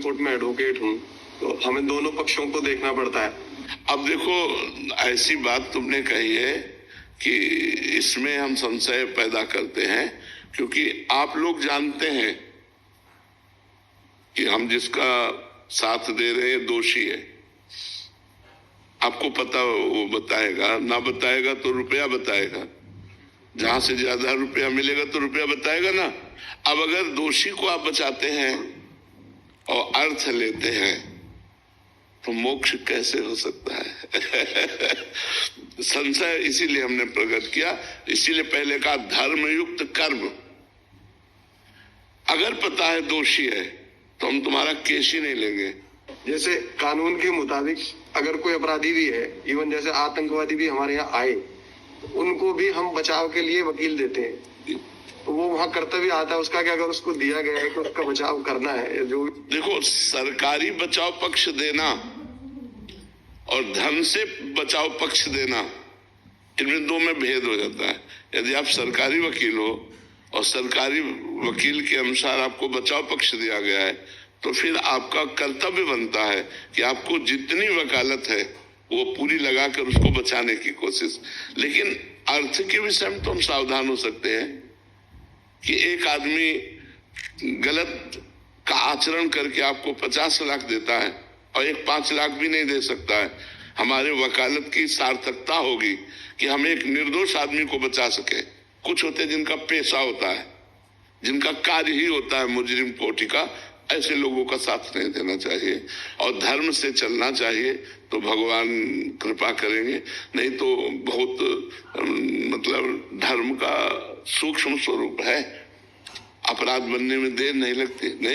Court में advocate हूँ, तो हमें दोनों पक्षों को देखना पड़ता है। अब देखो, ऐसी बात तुमने कही है कि इसमें हम संशय पैदा करते हैं, क्योंकि आप लोग जानते हैं कि हम जिसका साथ दे रहे हैं दोषी है। आपको पता, वो बताएगा, ना बताएगा तो रुपया बताएगा, जहां से ज्यादा रुपया मिलेगा तो रुपया बताएगा ना। अब अगर दोषी को आप बचाते हैं और अर्थ लेते हैं तो मोक्ष कैसे हो सकता है? संशय इसीलिए हमने प्रकट किया, इसीलिए पहले कहा धर्मयुक्त कर्म। अगर पता है दोषी है तो हम तुम्हारा केस ही नहीं लेंगे। जैसे कानून के मुताबिक अगर कोई अपराधी भी है, इवन जैसे आतंकवादी भी हमारे यहाँ आए, उनको भी हम बचाव के लिए वकील देते हैं। तो वो वहाँ कर्तव्य आता है उसका कि अगर उसको दिया गया है तो उसका बचाव करना है। जो देखो, सरकारी बचाव पक्ष देना और धन से बचाव पक्ष देना, इनमें दो में भेद हो जाता है। यदि आप सरकारी वकील हो और सरकारी वकील के अनुसार आपको बचाव पक्ष दिया गया है, तो फिर आपका कर्तव्य बनता है कि आपको जितनी वकालत है वो पूरी लगाकर उसको बचाने की कोशिश। लेकिन अर्थ के विषय में तो हम सावधान हो सकते हैं कि एक आदमी गलत का आचरण करके आपको 50 लाख देता है और एक 5 लाख भी नहीं दे सकता है। हमारे वकालत की सार्थकता होगी कि हम एक निर्दोष आदमी को बचा सके। कुछ होते हैं जिनका पेशा होता है, जिनका कार्य ही होता है मुजरिम कोटि का, ऐसे लोगों का साथ नहीं देना चाहिए और धर्म से चलना चाहिए। तो भगवान कृपा करेंगे, नहीं तो बहुत मतलब धर्म का सूक्ष्म स्वरूप है, अपराध बनने में देर नहीं लगती। नहीं